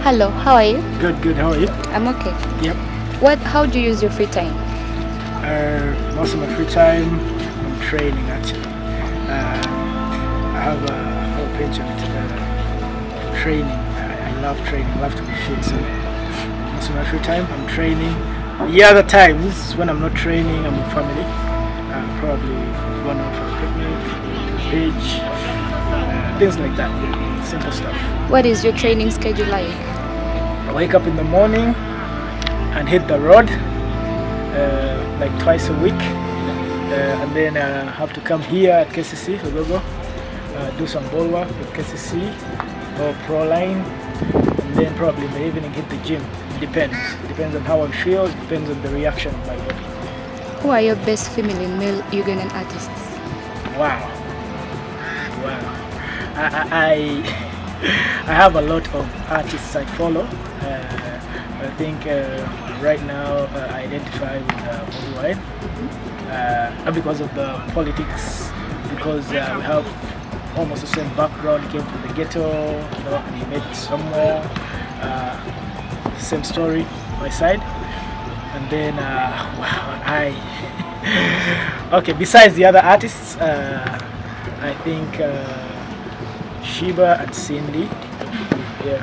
Hello, how are you? Good, good. How are you? I'm okay. Yep. How do you use your free time? Most of my free time, I'm training actually. I have a penchant training. I love training. I love to be fit. So most of my free time, I'm training. The other times when I'm not training, I'm with family. Probably going out for a picnic, beach, things like that. Simple stuff. What is your training schedule like? I wake up in the morning and hit the road like twice a week, and then I have to come here at KCC, Ogogo, do some ball work with KCC or Pro Line, and then probably in the evening hit the gym. It depends on how I feel, it depends on the reaction of my body. Who are your best female and male Ugandan artists? Wow. I have a lot of artists I follow. I think right now I identify with Bobi Wine, not because of the politics, because we have almost the same background. He came from the ghetto, you know, and he met somewhere. Same story, my side. And then, wow, okay. Besides the other artists, I think Sheba and Cindy. Yeah.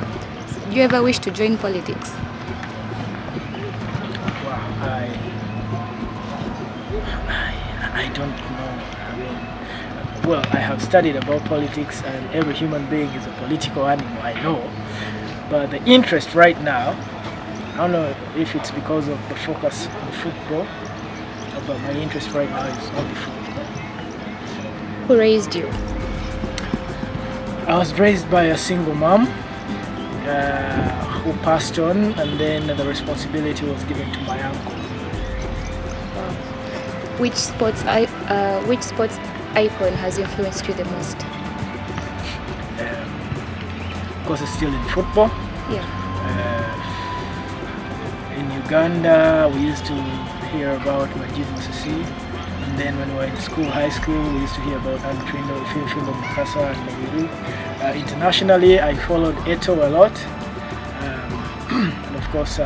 Do you ever wish to join politics? Wow, I don't know. I mean, well, I have studied about politics, and every human being is a political animal, I know. But the interest right now, I don't know if it's because of the focus on football, but my interest right now is only football. Who raised you? I was raised by a single mom who passed on, and then the responsibility was given to my uncle. Which sports icon has influenced you the most? Of course, it's still in football. Yeah. In Uganda, we used to hear about Majid Musisi, and then when we were in school, high school, we used to hear about Antrino, Phil Mukasa, and Mayuru. Internationally, I followed Eto'o a lot, and of course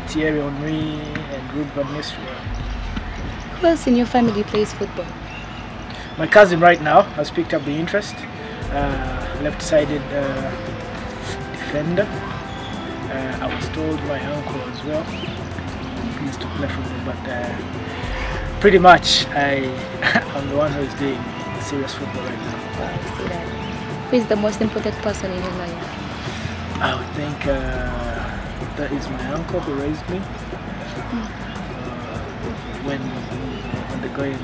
Thierry Henry and Ruud van Nistelrooy. Who else in your family plays football? My cousin right now has picked up the interest. Left-sided defender. I was told my uncle as well. He used to play football, but pretty much I'm the one who is doing serious football right now. I see that. Who is the most important person in your life? I would think that is my uncle who raised me. When the going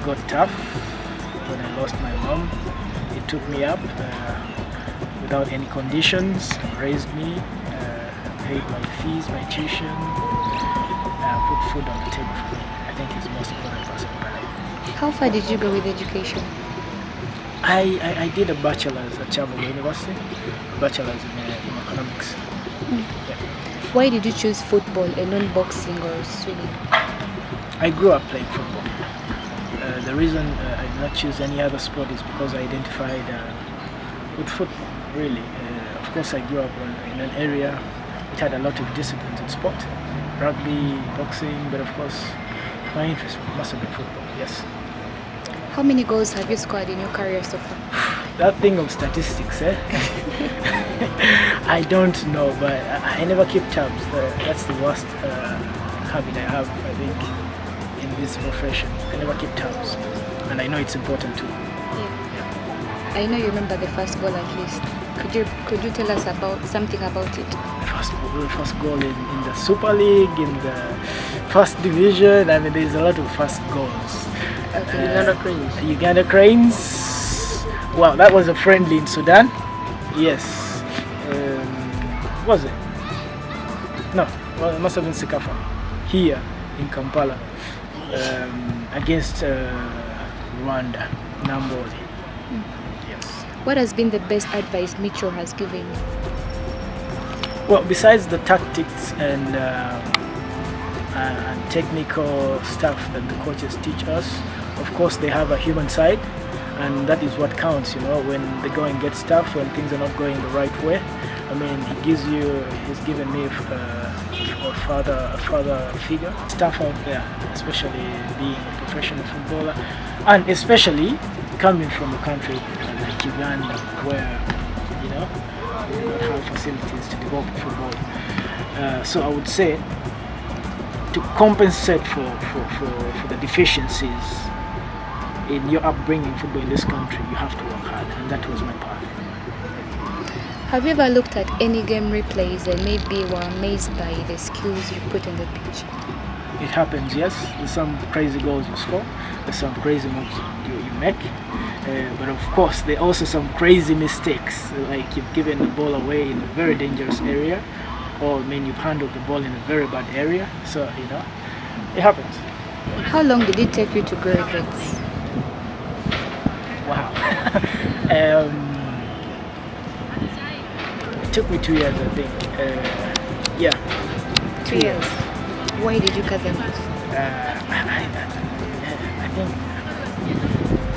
got tough, when I lost my mom, he took me up without any conditions, raised me, paid my fees, my tuition, put food on the table for me. I think he's the most important person in my life. How far did you go with education? I did a bachelor's at Chamberlain University, a bachelor's in economics. Yeah. Why did you choose football and not boxing or swimming? I grew up playing football. The reason I did not choose any other sport is because I identified with football, really. Of course, I grew up in an area which had a lot of disciplines in sport, rugby, boxing, but of course, my interest must have been football, yes. How many goals have you scored in your career so far? That thing of statistics, I don't know, but I never keep tabs. That's the worst habit I have, I think, in this profession. I never keep tabs, and I know it's important too. Yeah. I know you remember the first goal at least. Could you tell us about something about it? The first goal in the Super League, in the first division. I mean, there's a lot of first goals. Okay. Uganda Cranes. Uganda Cranes. Well, that was a friendly in Sudan. Yes. Was it? No, well, it must have been Sikafa. Here in Kampala. Against Rwanda. Namboli. Yes. What has been the best advice Mitchell has given you? Well, besides the tactics and technical stuff that the coaches teach us, of course they have a human side, and that is what counts, you know, when the going gets tough, when things are not going the right way. I mean, he's given me a father figure. Stuff out there, especially being a professional footballer, and especially coming from a country like Uganda, where, you know, we don't have facilities to develop football. So I would say, to compensate for the deficiencies in your upbringing football in this country, you have to work hard, and that was my path. Have you ever looked at any game replays and maybe were amazed by the skills you put on the pitch? It happens, yes. There's some crazy goals you score, there's some crazy moves you make, but of course there are also some crazy mistakes, like you've given the ball away in a very dangerous area, or I mean you've handled the ball in a very bad area, so you know, it happens. How long did it take you to graduate? Wow. It took me 2 years, I think. Yeah. 2 years. Why did you cut them off? I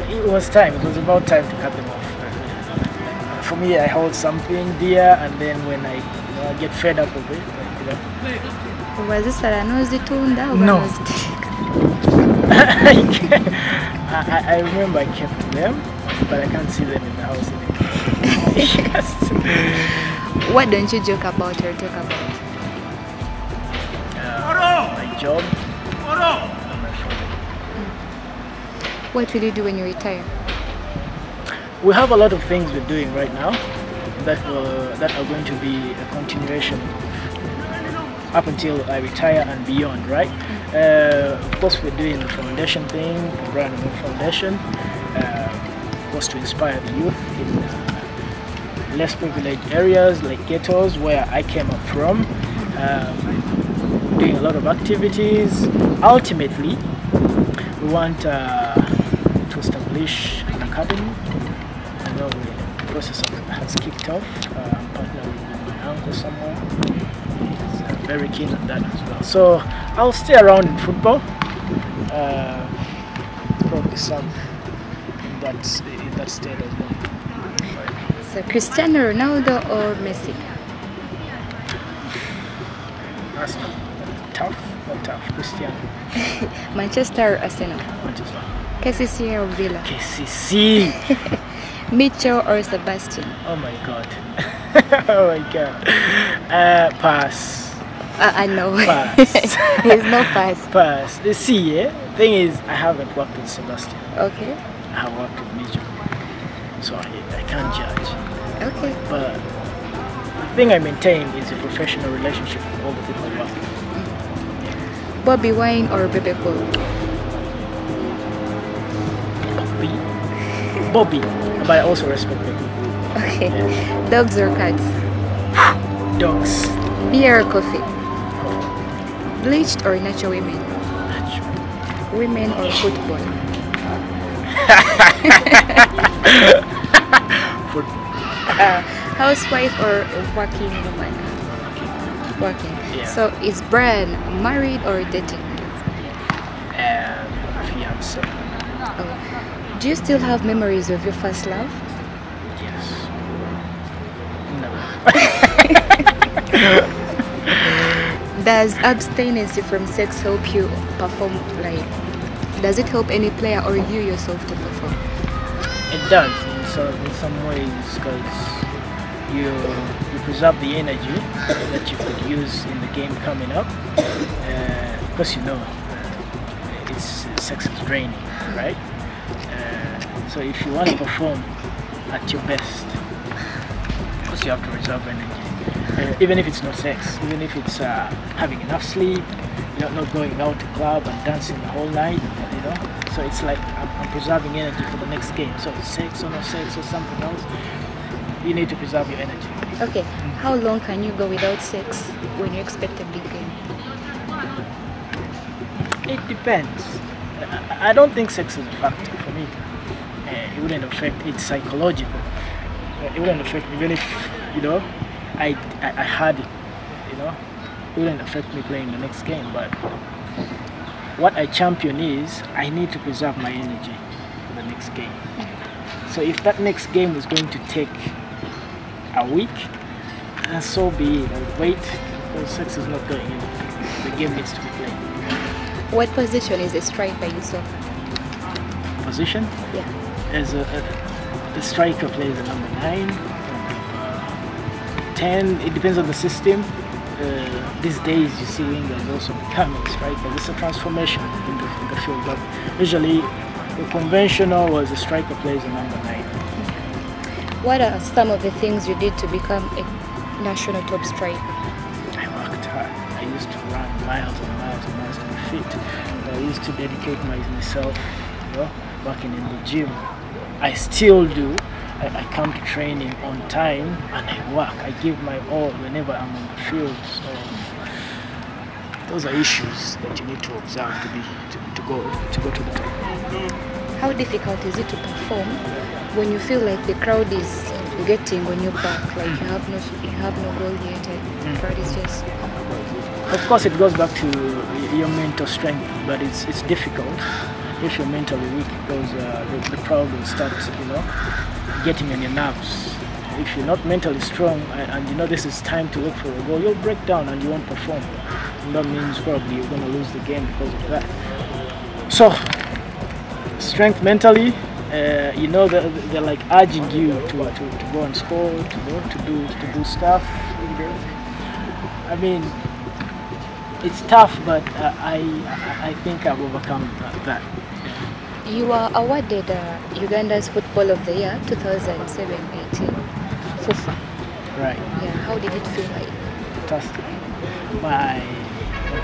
think it was time. It was about time to cut them off. For me, I hold something dear, and then when I get fed up of it, you know. Was this tunda? No. I remember I kept them, but I can't see them in the house anymore. What don't you joke about or talk about? My job. What will you do when you retire? We have a lot of things we're doing right now that are going to be a continuation up until I retire and beyond, right? Of course, we're doing the foundation thing, the Brand New Foundation, was to inspire the youth in less privileged areas like ghettos where I came up from, doing a lot of activities. Ultimately, we want to establish an academy. I know the process has kicked off. I'm partnering with my uncle somewhere. He's very keen on that as well. So I'll stay around in football, probably some in that state as well. So Cristiano Ronaldo or Messi? That's not tough, but tough. Cristiano. Manchester or Arsenal? Manchester. KCC or Villa? KCC. Mitchell or Sebastian? Oh my god. Oh my god. Pass. I know. Pass. There's no pass. Pass. You see, thing is, I haven't worked with Sebastian. Okay. I have worked with Mitchell, so I can't judge. Okay. But the thing I maintain is a professional relationship with all the people I work with. Bobby Wine or Bebe Cool? Bobby, but I also respect Bebe. Okay. Yeah. Dogs or cats? Dogs. Beer or coffee? Bleached or natural women? Natural. Women or football? Football. Housewife or working woman? Working. Yeah. So is Brian married or dating? Fiance. Oh. Do you still have memories of your first love? Yes. No. Does abstinence from sex help you perform? Like, does it help any player or you yourself to perform? It does in some ways, because you preserve the energy that you could use in the game coming up. Because you know, sex is draining, right? So if you want to perform at your best, of course you have to reserve energy. Even if it's not sex, even if it's having enough sleep, not going out to club and dancing the whole night, you know. So it's like I'm preserving energy for the next game. So sex or no sex or something else, you need to preserve your energy. Okay, how long can you go without sex when you expect a big game? It depends. I don't think sex is a factor for me. It wouldn't affect, it's psychological. It wouldn't affect me even if, you know, I had you know, it wouldn't affect me playing the next game. But what I champion is I need to preserve my energy for the next game. So if that next game is going to take a week, then so be it. I'll wait, because sex is not going in. The game needs to be played. What position is a striker in soccer? Position? Yeah. As the striker plays a number 9, 10. It depends on the system. These days you see wingers also becoming strikers. It's a transformation in the field. But usually the conventional was a striker plays a number 9. What are some of the things you did to become a national top striker? I worked hard. I used to run miles and miles and miles to be fit. I used to dedicate myself, you know, working in the gym. I still do. I come to training on time and I work. I give my all whenever I'm on the field. So those are issues that you need to observe to go to the top. How difficult is it to perform when you feel like the crowd is getting on your back, like you have no goal yet and the crowd is just... Of course it goes back to your mental strength, but it's difficult if you're mentally weak, because the crowd will start, you know, getting on your nerves. If you're not mentally strong and you know this is time to look for a goal, you'll break down and you won't perform. And that means probably you're going to lose the game because of that. So, strength mentally, you know, they're like urging you to go and score, to do stuff. I mean, it's tough, but I think I've overcome that. You were awarded Uganda's Football of the Year 2007-18 FUFA. Right. Yeah. How did it feel like? Fantastic. My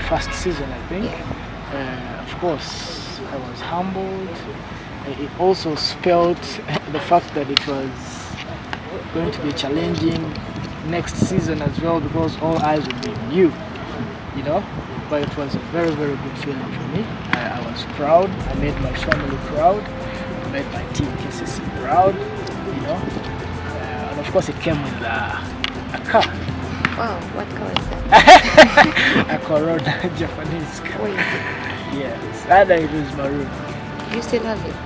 first season, I think. Yeah. Of course, I was humbled. It also spelled the fact that it was going to be challenging next season as well, because all eyes would be on you, you know. But it was a very, very good feeling for me. I was proud. I made my family proud. I made my team KCC proud, you know. And of course, it came with a car. Wow, what car is that? A Corona Japanese car. What is it? Yes, and it was maroon. You still have it?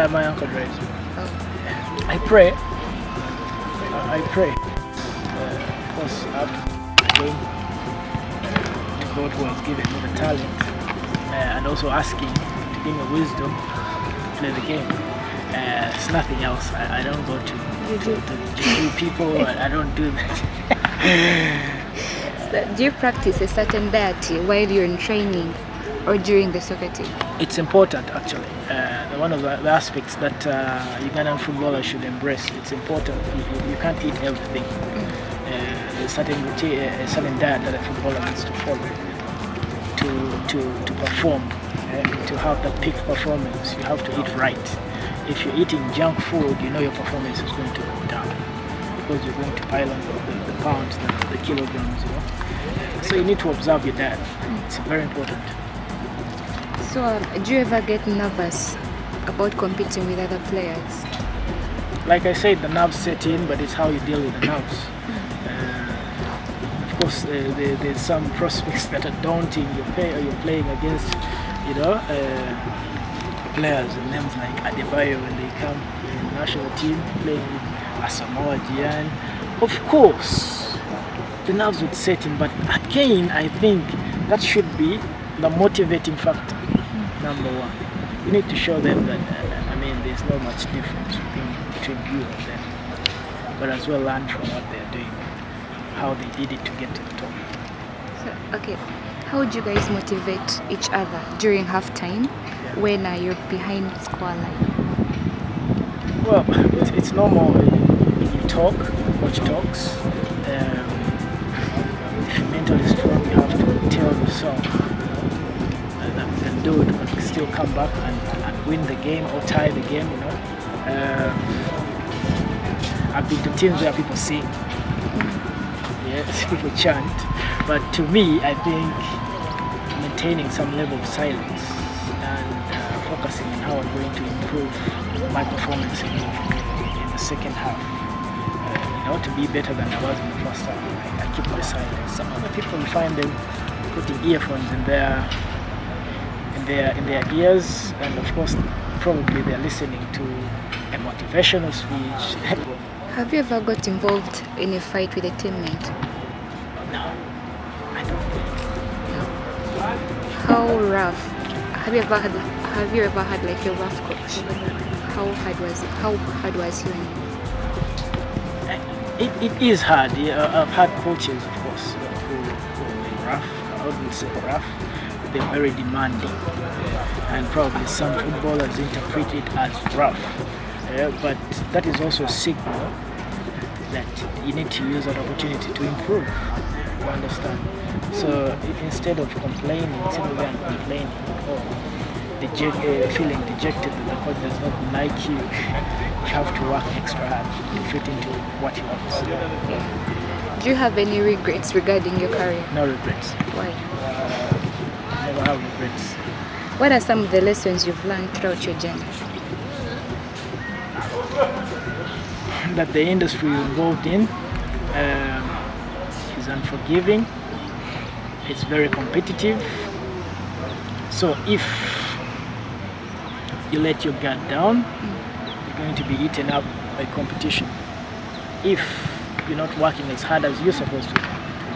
My uncle drives it. Oh. I pray. I pray. Of course, after the game, God who has given me the talent, and also asking to give me wisdom to play the game. It's nothing else. I don't go to people. I don't do that. So, do you practice a certain deity while you're in training or during the soccer team? It's important, actually. One of the aspects that Ugandan footballers should embrace. It's important. You can't eat everything. A certain routine, a certain diet that a footballer needs to follow to perform, to have that peak performance. You have to eat right. If you're eating junk food, you know your performance is going to go down, because you're going to pile on the pounds, the kilograms, you know. So you need to observe your diet. It's very important. So do you ever get nervous about competing with other players? Like I said, the nerves set in, but it's how you deal with the nerves. Of course, there's some prospects that are daunting. You're playing against, you know, players with names like Adebayo when they come in the national team, playing with Asamoah Gyan. Of course, the nerves would set in, but again, I think that should be the motivating factor. Number one, you need to show them that I mean, there's not much difference between you and them, but as well learn from what they're doing, how they did it to get to the top. So, okay, how would you guys motivate each other during halftime when you're behind the scoreline? Well, it's normal. You talk, coach talks. If you're mentally strong, you have to tell yourself and do it, but still come back and win the game or tie the game, you know. I've been to teams where people sing, yes, people chant, but to me, I think maintaining some level of silence and focusing on how I'm going to improve my performance in the second half, you know, to be better than I was in the first half. I keep my silence. some other people you find them putting earphones in their ears, and of course probably they're listening to a motivational speech. Have you ever got involved in a fight with a teammate? No, I don't. How rough? Have you ever had like a rough coach? How hard was he on you? It is hard. Yeah, I've had coaches, of course, who are rough. I wouldn't say rough. They're very demanding, and probably some footballers interpret it as rough. But that is also a signal that you need to use that opportunity to improve. You understand? So instead of complaining, sitting there and complaining, or feeling dejected that the coach does not like you, you have to work extra hard to fit into what he wants. Do you have any regrets regarding your career? No regrets. Why? Never have regrets. What are some of the lessons you've learned throughout your journey? That the industry you're involved in is unforgiving. It's very competitive. So if you let your guard down, you're going to be eaten up by competition. If you're not working as hard as you're supposed to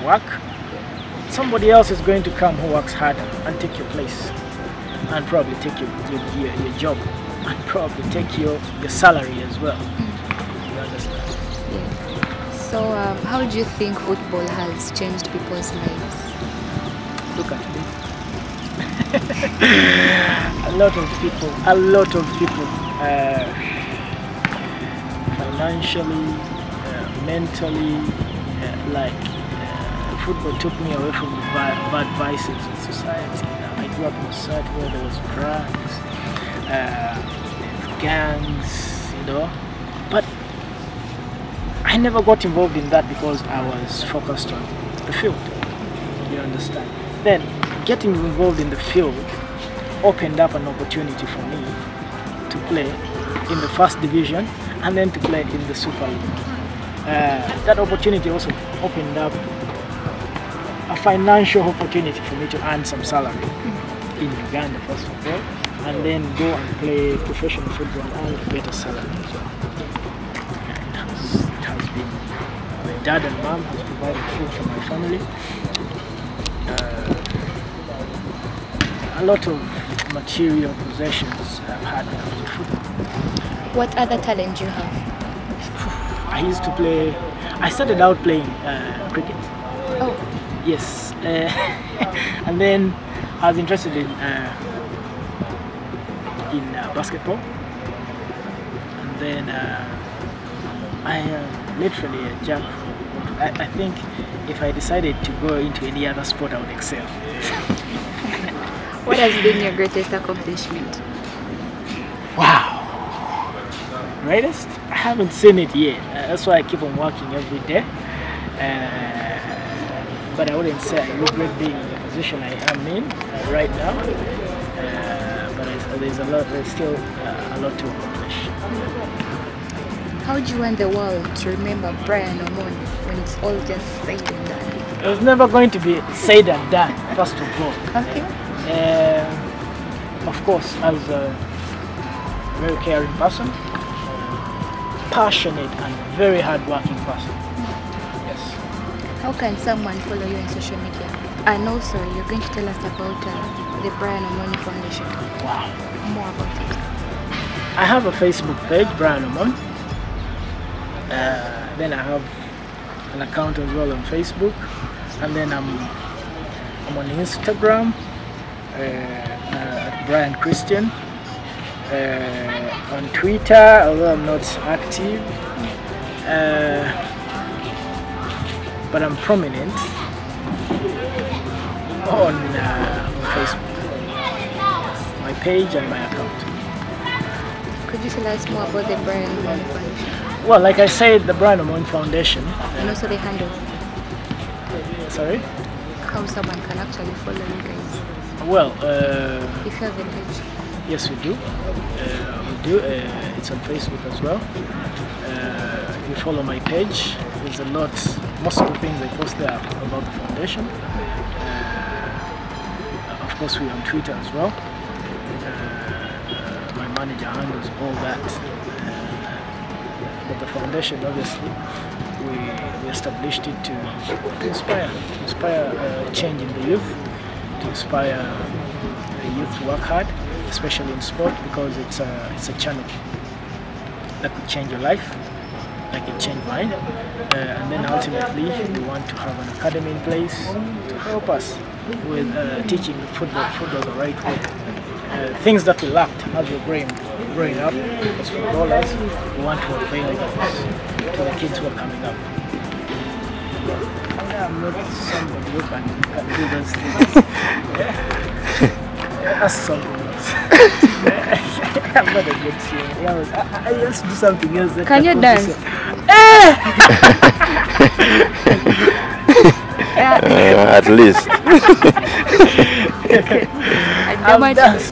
work, somebody else is going to come who works harder and take your place, and probably take your job, and probably take your salary as well. You understand? Yeah. So how do you think football has changed people's lives? Look at me. a lot of people financially, mentally, football took me away from the bad vices of society. I grew up in a society where there was drugs, gangs, but I never got involved in that because I was focused on the field. You understand? Then getting involved in the field opened up an opportunity for me to play in the first division and then to play in the Super League. That opportunity also opened up a financial opportunity for me to earn some salary in Uganda first of all, and then go and play professional football and earn a better salary as well. It has been, my dad and mom has provided food for my family. A lot of material possessions I've had because of football. What other talent do you have? I used to play, I started out playing cricket. Oh. Yes. And then I was interested in basketball. And then I am literally a jack. I think if I decided to go into any other sport, I would excel. What has been your greatest accomplishment? Wow. Greatest? I haven't seen it yet. That's why I keep on working every day. But I wouldn't say I regret being in the position I am in right now. But there's still a lot to accomplish. How do you want the world to remember Brian Umony when it's all just said and done? It was never going to be said and done, first of all. Okay. Of course, as a very caring person, passionate and very hard-working person. Yes. How can someone follow you on social media? And also, you're going to tell us about the Brian Umony Foundation. Wow. More about it. I have a Facebook page, Brian Umony. Then I have an account as well on Facebook, and then I'm on Instagram at Brian Christian. On Twitter, although I'm not active, but I'm prominent on Facebook, my page and my account. Could you tell us more about the Brian Umony Foundation? Well, like I said, the Brian Umony Foundation. And also the handle. Sorry? How someone can actually follow you guys. Well, if you have a page. Yes, we do. It's on Facebook as well. You follow my page. There's a lot most of the things I post there are about the foundation. Of course, we're on Twitter as well. My manager handles all that. But the foundation, obviously, we established it to inspire change in the youth, to inspire the youth to work hard, especially in sport, because it's a channel that could change your life, like it changed mine. And then ultimately, we want to have an academy in place to help us with teaching football the right way. Things that we lacked as we were growing up as footballers, we want to avail those to the kids who are coming up. I'm not somebody who can do those things. That's something else. I'm not a good singer. I just do something else. Can you dance? At least. I'm dance.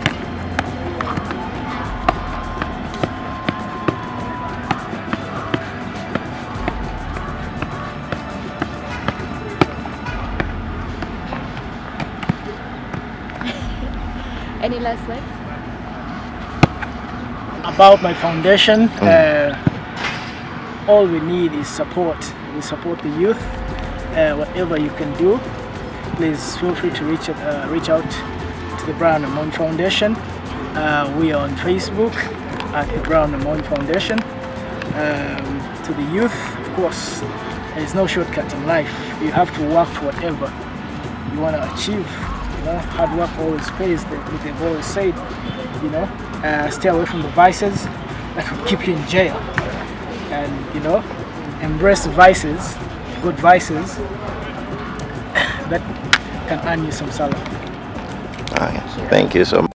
Any last words? About my foundation, all we need is support. We support the youth. Whatever you can do, please feel free to reach out to the Brian Umony Foundation. We are on Facebook at the Brian Umony Foundation. To the youth, of course, there is no shortcut in life. You have to work for whatever you want to achieve. You know, hard work always pays. They've always said, you know, stay away from the vices that will keep you in jail, and you know, embrace vices, good vices that can earn you some salary. Thank you so much.